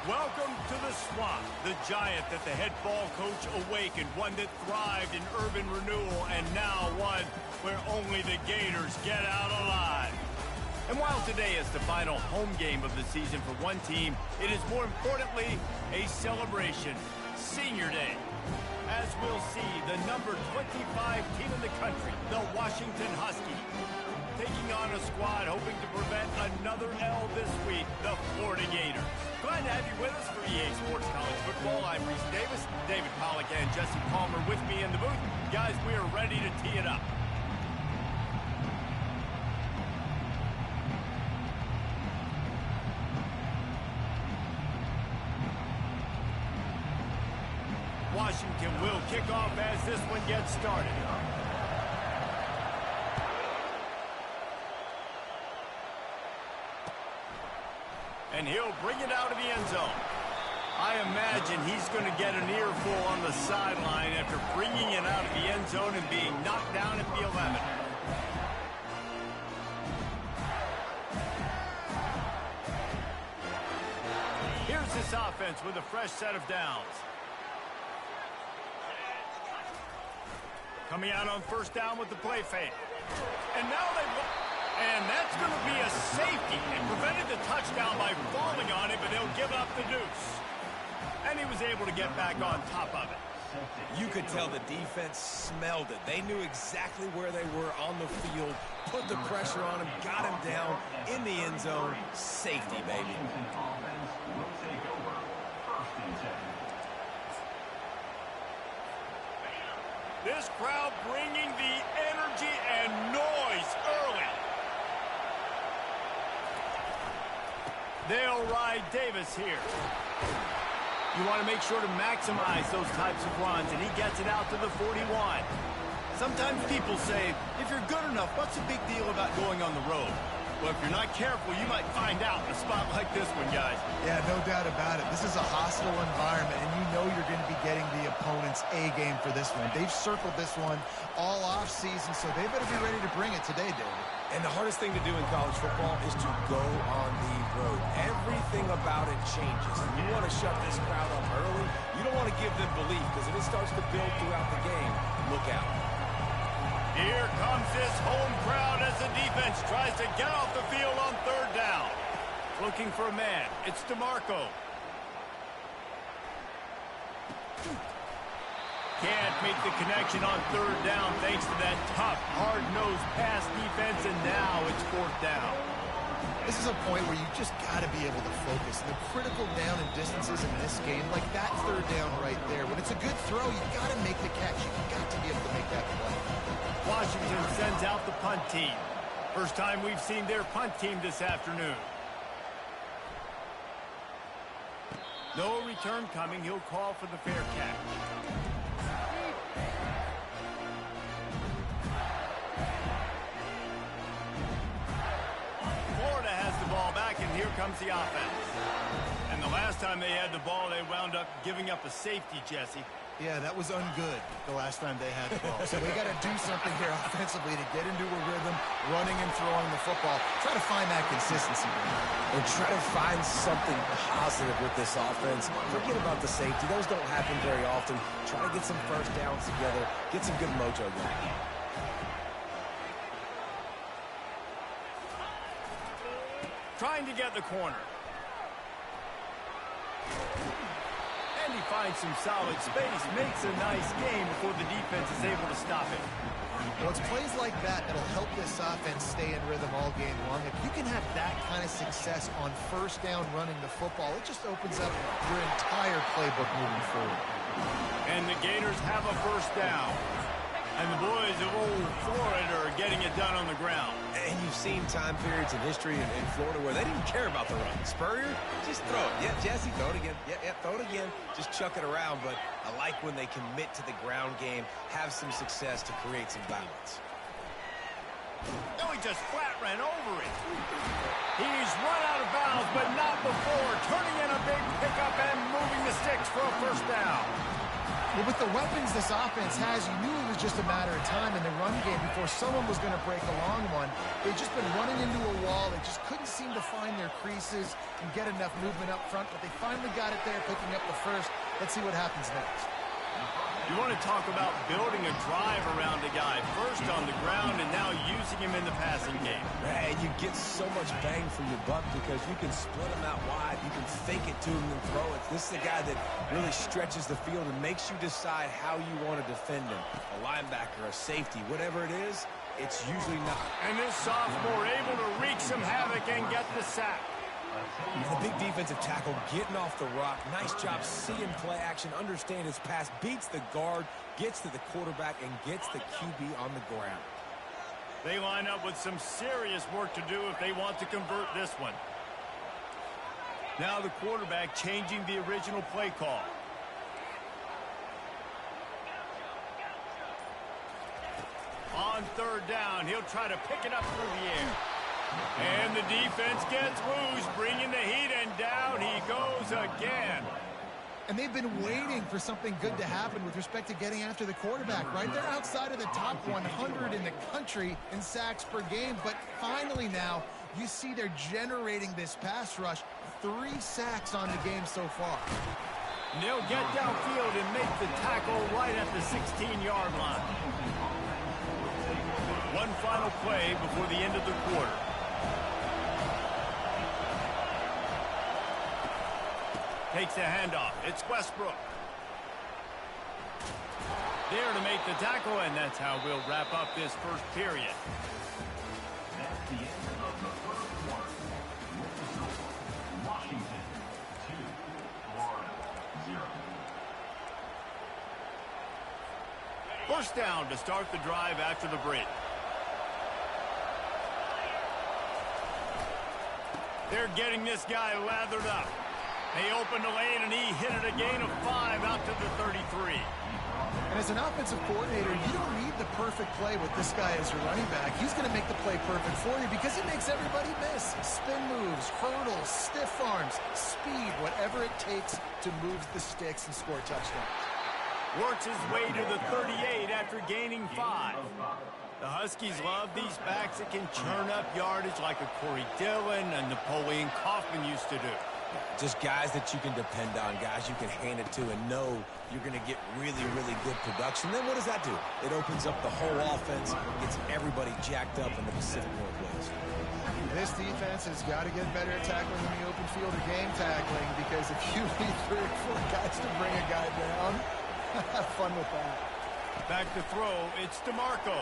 Welcome to the Swamp, the giant that the head ball coach awakened, one that thrived in urban renewal, and now one where only the Gators get out alive. And while today is the final home game of the season for one team, it is more importantly a celebration, Senior Day. As we'll see, the number 25 team in the country, the Washington Huskies, taking on a squad hoping to prevent another L this week, the Florida Gators. Glad to have you with us for EA Sports College Football. I'm Reese Davis, David Pollack, and Jesse Palmer with me in the booth. Guys, we are ready to tee it up. Washington will kick off as this one gets started. And he'll bring it out of the end zone. I imagine he's going to get an earful on the sideline after bringing it out of the end zone and being knocked down at the 11. Here's this offense with a fresh set of downs. Coming out on first down with the play fake. And now and that's going to be a safety. It prevented the touchdown by falling on it, but he'll give up the deuce. And he was able to get back on top of it. You could tell the defense smelled it. They knew exactly where they were on the field, put the pressure on him, got him down in the end zone. Safety, baby. This crowd bringing the energy and noise early. They'll ride Davis here. You want to make sure to maximize those types of runs, and he gets it out to the 41. Sometimes people say, if you're good enough, what's the big deal about going on the road? Well, if you're not careful, you might find out in a spot like this one, guys. Yeah, no doubt about it. This is a hostile environment, and you know you're going to be getting the opponent's A game for this one. They've circled this one all off season, so they better be ready to bring it today, David. And the hardest thing to do in college football is to go on the road. Everything about it changes. And you want to shut this crowd up early. You don't want to give them belief, because if it starts to build throughout the game, look out. Here comes this home crowd as the defense tries to get off the field on third down. Looking for a man. It's DeMarco. Can't make the connection on third down thanks to that tough, hard-nosed pass defense, and now it's fourth down. This is a point where you just got to be able to focus. The critical down and distances in this game, like that third down right there, when it's a good throw, you got to make the catch. You've got to be able to make that play. Washington sends out the punt team. First time we've seen their punt team this afternoon. No return coming. He'll call for the fair catch. Florida has the ball back, and here comes the offense. And the last time they had the ball, they wound up giving up a safety, Jesse. Yeah, that was ungood the last time they had the ball. So we got to do something here offensively to get into a rhythm, running and throwing the football. Try to find that consistency. And try to find something positive with this offense. Forget about the safety. Those don't happen very often. Try to get some first downs together. Get some good mojo going. Trying to get the corner. And he finds some solid space, makes a nice game before the defense is able to stop it. Well, it's plays like that that'll help this offense stay in rhythm all game long. If you can have that kind of success on first down running the football, it just opens up your entire playbook moving forward. And the Gators have a first down. And the boys of old Florida are getting it done on the ground. And you've seen time periods in history in Florida where they didn't care about the run. Spurrier, just throw it. Yeah, Jesse, throw it again. Yeah, throw it again. Just chuck it around. But I like when they commit to the ground game, have some success to create some balance. No, he just flat ran over it. He's run out of bounds, but not before. Turning in a big pickup and moving the sticks for a first down. Well, with the weapons this offense has, you knew it was just a matter of time in the run game before someone was going to break a long one. They've just been running into a wall. They just couldn't seem to find their creases and get enough movement up front, but they finally got it there, picking up the first. Let's see what happens next. You want to talk about building a drive around a guy, first on the ground and now using him in the passing game. And you get so much bang for your buck because you can split him out wide. You can fake it to him and throw it. This is a guy that really stretches the field and makes you decide how you want to defend him. A linebacker, a safety, whatever it is, it's usually not. And this sophomore able to wreak some havoc and get the sack. The big defensive tackle getting off the rock. Nice job seeing play action, understand his pass, beats the guard, gets to the quarterback, and gets the QB on the ground. They line up with some serious work to do if they want to convert this one. Now the quarterback changing the original play call. On third down, he'll try to pick it up through the air. And the defense gets loose, bringing the heat, and down he goes again. And they've been waiting for something good to happen with respect to getting after the quarterback, right? They're outside of the top 100 in the country in sacks per game, but finally now you see they're generating this pass rush. 3 sacks on the game so far. And they'll get downfield and make the tackle right at the 16-yard line. One final play before the end of the quarter. Takes a handoff. It's Westbrook. There to make the tackle, and that's how we'll wrap up this first period. That's the end of the first quarter. Washington 2, Florida 0. First down to start the drive after the break. They're getting this guy lathered up. They opened the lane, and he hit it a gain of 5 out to the 33. And as an offensive coordinator, you don't need the perfect play with this guy as your running back. He's going to make the play perfect for you because he makes everybody miss. Spin moves, hurdles, stiff arms, speed, whatever it takes to move the sticks and score touchdowns. Works his way to the 38 after gaining 5. The Huskies love these backs that can churn up yardage like a Corey Dillon and Napoleon Kaufman used to do. Just guys that you can depend on, guys you can hand it to and know you're going to get really, really good production. Then what does that do? It opens up the whole offense, gets everybody jacked up in the Pacific Northwest. This defense has got to get better at tackling in the open field or game tackling because if you need 3 or 4 guys to bring a guy down, have fun with that. Back to throw, it's DeMarco.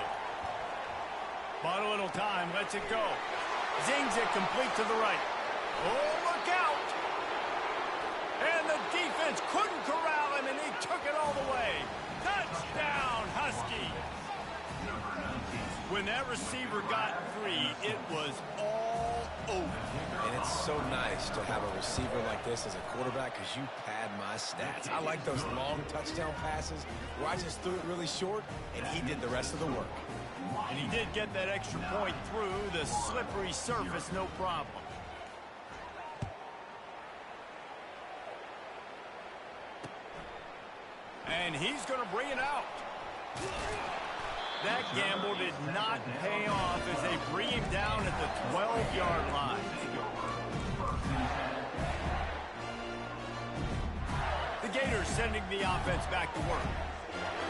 Bought a little time, lets it go. Zings it complete to the right. Oh, look out! And the defense couldn't corral him, and he took it all the way. Touchdown, Husky! When that receiver got free, it was all over. And it's so nice to have a receiver like this as a quarterback because you pad my stats. I like those long touchdown passes where I just threw it really short, and he did the rest of the work. And he did get that extra point through the slippery surface, no problem. And he's going to bring it out. That gamble did not pay off as they bring him down at the 12-yard line. The Gators sending the offense back to work.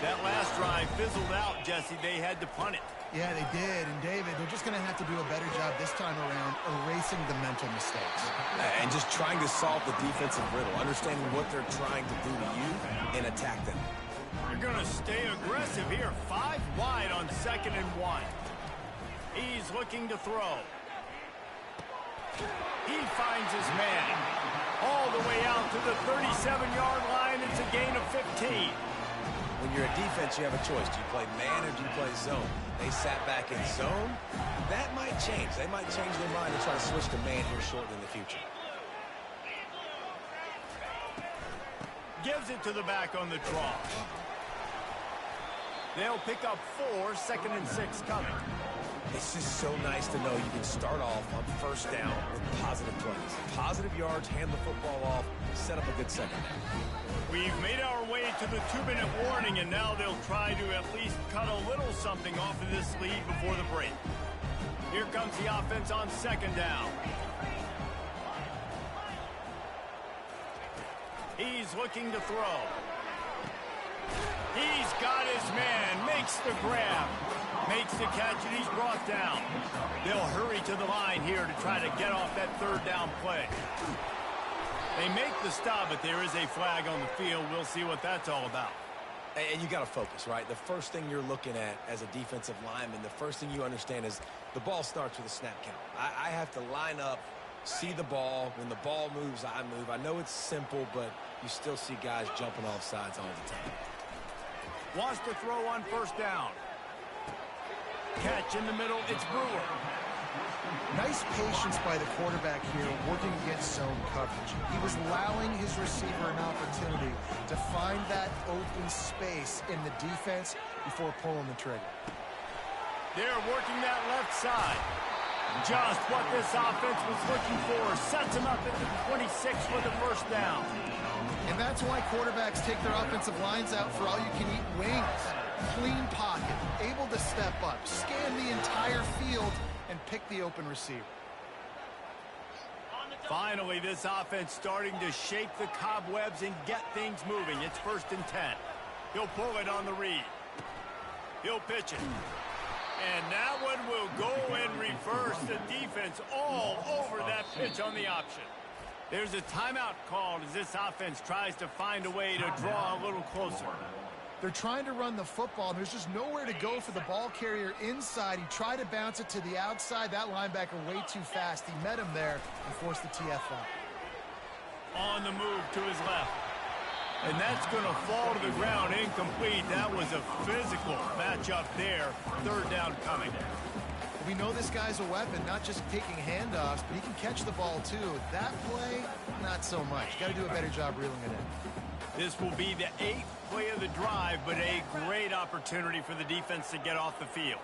That last drive fizzled out, Jesse. They had to punt it. Yeah, they did. And, David, they're just going to have to do a better job this time around erasing the mental mistakes. And just trying to solve the defensive riddle, understanding what they're trying to do to you and attack them. They're going to stay aggressive here. 5 wide on 2nd and 1. He's looking to throw. He finds his man. All the way out to the 37-yard line. It's a gain of 15. When you're a defense, you have a choice. Do you play man or do you play zone? They sat back in zone. That might change. They might change their mind and try to switch to man here shortly in the future. Gives it to the back on the draw. They'll pick up 4, 2nd and 6 coming. It's just so nice to know you can start off on first down with positive plays. Positive yards, hand the football off, set up a good second down. We've made our way to the 2-minute warning, and now they'll try to at least cut a little something off of this lead before the break. Here comes the offense on second down. He's looking to throw. He's got his man, makes the grab, makes the catch, and he's brought down. They'll hurry to the line here to try to get off that third down play. They make the stop, but there is a flag on the field. We'll see what that's all about. And you got to focus, right? The first thing you're looking at as a defensive lineman, the first thing you understand is the ball starts with a snap count. I have to line up, see the ball. When the ball moves, I move. I know it's simple, but you still see guys jumping off sides all the time. Wants to throw on first down. Catch in the middle, it's Brewer. Nice patience by the quarterback here working against zone coverage. He was allowing his receiver an opportunity to find that open space in the defense before pulling the trigger. They're working that left side. Just what this offense was looking for. Sets him up at the 26 for the first down. And that's why quarterbacks take their offensive lines out for all-you-can-eat wings. Clean pocket, able to step up, scan the entire field, and pick the open receiver. Finally, this offense starting to shake the cobwebs and get things moving. It's 1st and 10. He'll pull it on the read. He'll pitch it. And that one will go in reverse. The defense all over that pitch on the option. There's a timeout called as this offense tries to find a way to draw a little closer. They're trying to run the football, and there's just nowhere to go for the ball carrier inside. He tried to bounce it to the outside. That linebacker way too fast. He met him there and forced the TFL. On the move to his left. And that's going to fall to the ground incomplete. That was a physical matchup there. Third down coming. We know this guy's a weapon, not just taking handoffs, but he can catch the ball too. That play, not so much. Got to do a better job reeling it in. This will be the 8th play of the drive, but a great opportunity for the defense to get off the field.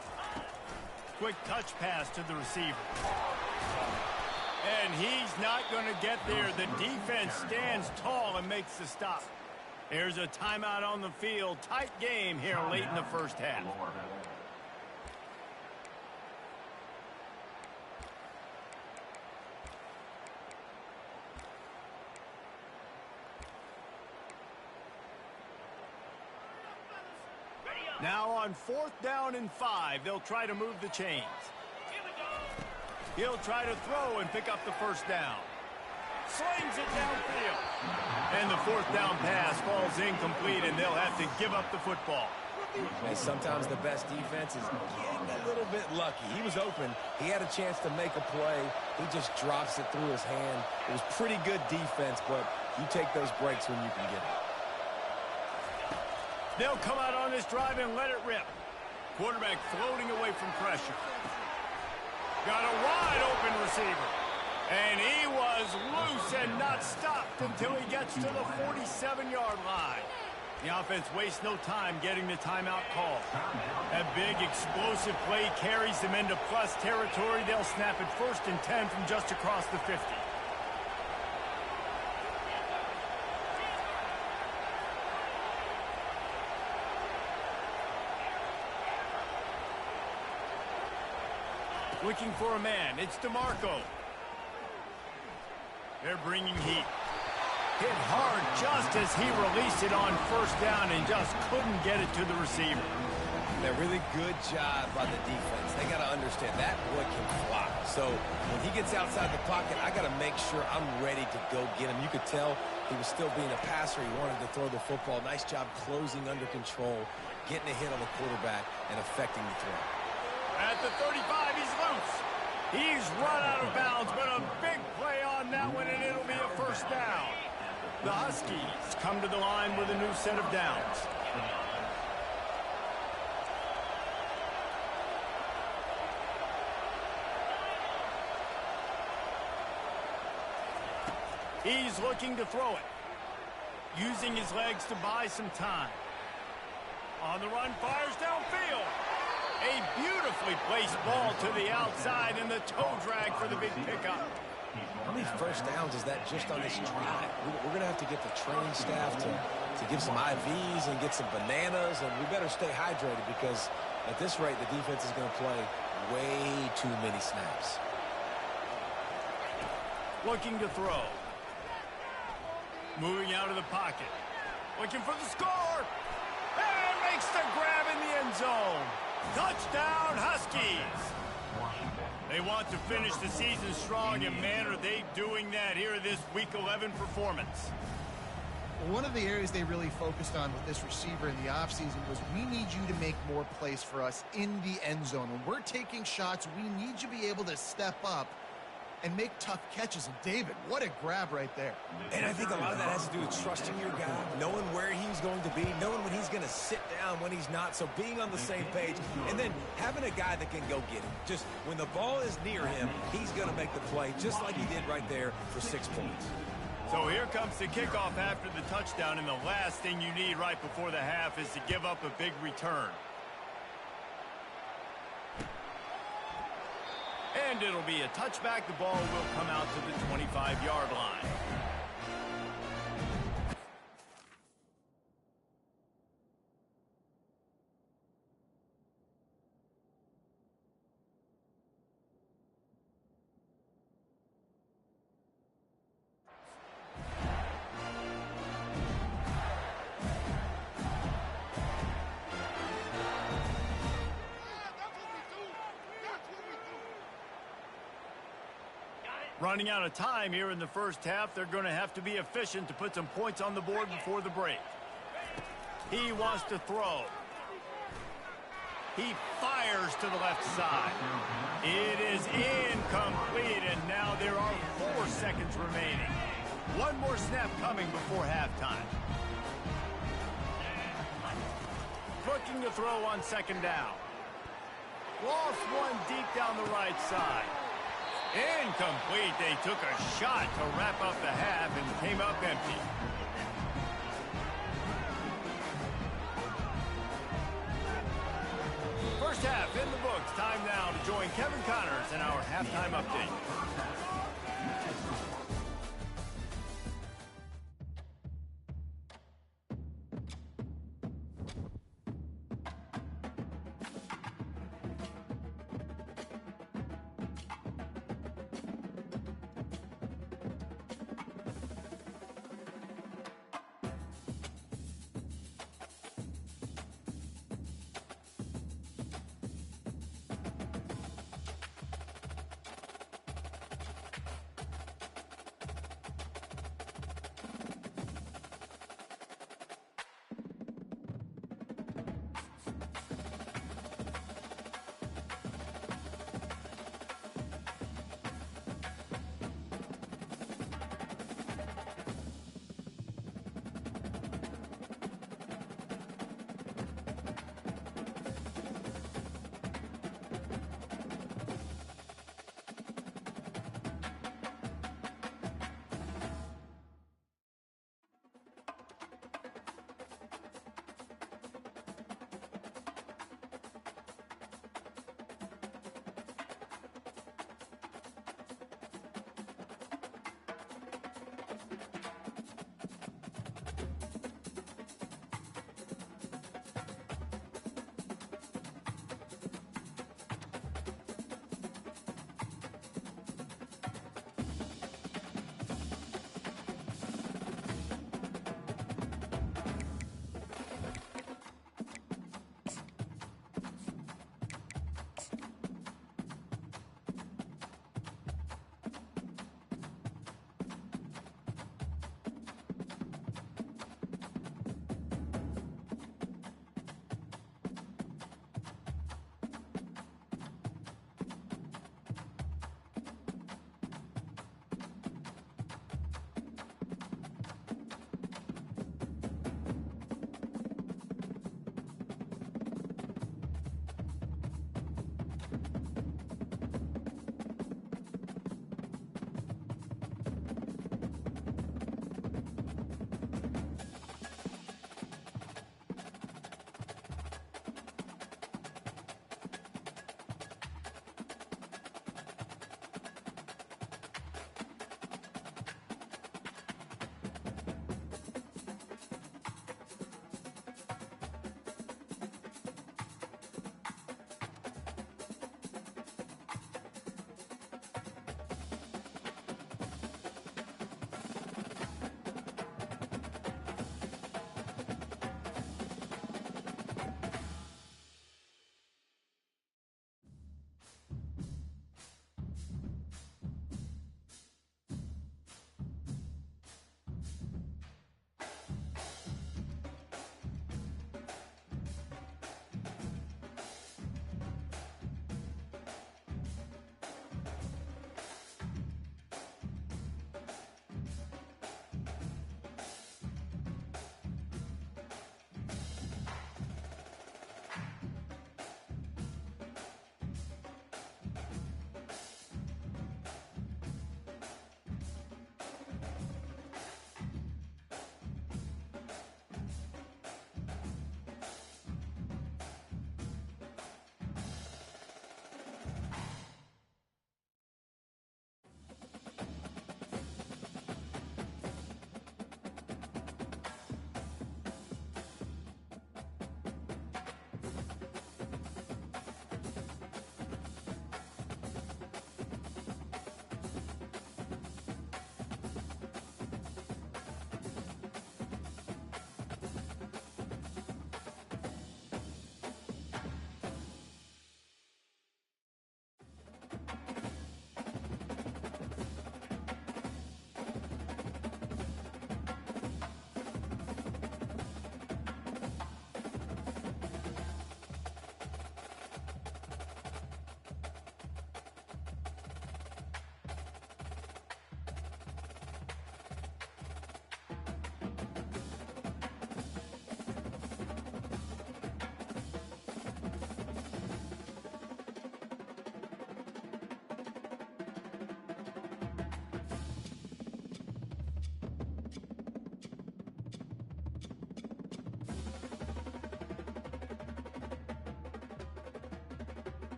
Quick touch pass to the receiver. And he's not going to get there. The defense stands tall and makes the stop. There's a timeout on the field. Tight game here late in the first half. Now on 4th down and 5, they'll try to move the chains. He'll try to throw and pick up the first down. Slings it downfield. And the 4th down pass falls incomplete, and they'll have to give up the football. And sometimes the best defense is getting a little bit lucky. He was open. He had a chance to make a play. He just drops it through his hand. It was pretty good defense, but you take those breaks when you can get it. They'll come out on this drive and let it rip. Quarterback floating away from pressure. Got a wide open receiver. And he was loose and not stopped until he gets to the 47-yard line. The offense wastes no time getting the timeout call. That big explosive play carries them into plus territory. They'll snap it 1st and 10 from just across the 50. Looking for a man. It's DeMarco. They're bringing heat. Hit hard just as he released it on 1st down and just couldn't get it to the receiver. A really good job by the defense. They got to understand that boy can fly. So when he gets outside the pocket, I got to make sure I'm ready to go get him. You could tell he was still being a passer. He wanted to throw the football. Nice job closing under control, getting a hit on the quarterback, and affecting the throw. At the 35, he's loose. He's run out of bounds, but a big play on that one, and it'll be a 1st down. The Huskies come to the line with a new set of downs. He's looking to throw it. Using his legs to buy some time. On the run, fires downfield. A beautifully placed ball to the outside and the toe drag for the big pickup. How many first downs is that just on this drive? We're going to have to get the training staff to give some IVs and get some bananas, and we better stay hydrated because at this rate, the defense is going to play way too many snaps. Looking to throw. Moving out of the pocket. Looking for the score. And makes the grab in the end zone. Touchdown, Huskies. They want to finish the season strong, and man, are they doing that here in this Week 11 performance. One of the areas they really focused on with this receiver in the offseason was we need you to make more plays for us in the end zone. When we're taking shots, we need you to be able to step up and make tough catches. And David, what a grab right there. And I think a lot of that has to do with trusting your guy, knowing where he's going to be, knowing when he's going to sit down, when he's not, so being on the same page, and then having a guy that can go get him. Just when the ball is near him, he's going to make the play, just like he did right there for 6 points. So here comes the kickoff after the touchdown, and the last thing you need right before the half is to give up a big return. And it'll be a touchback. The ball will come out to the 25-yard line. Running out of time here in the first half. They're going to have to be efficient to put some points on the board before the break. He wants to throw. He fires to the left side. It is incomplete, and now there are 4 seconds remaining. One more snap coming before halftime. Looking to throw on second down. Lost one deep down the right side. Incomplete. They took a shot to wrap up the half and came up empty. First half in the books. Time now to join Kevin Connors in our halftime update.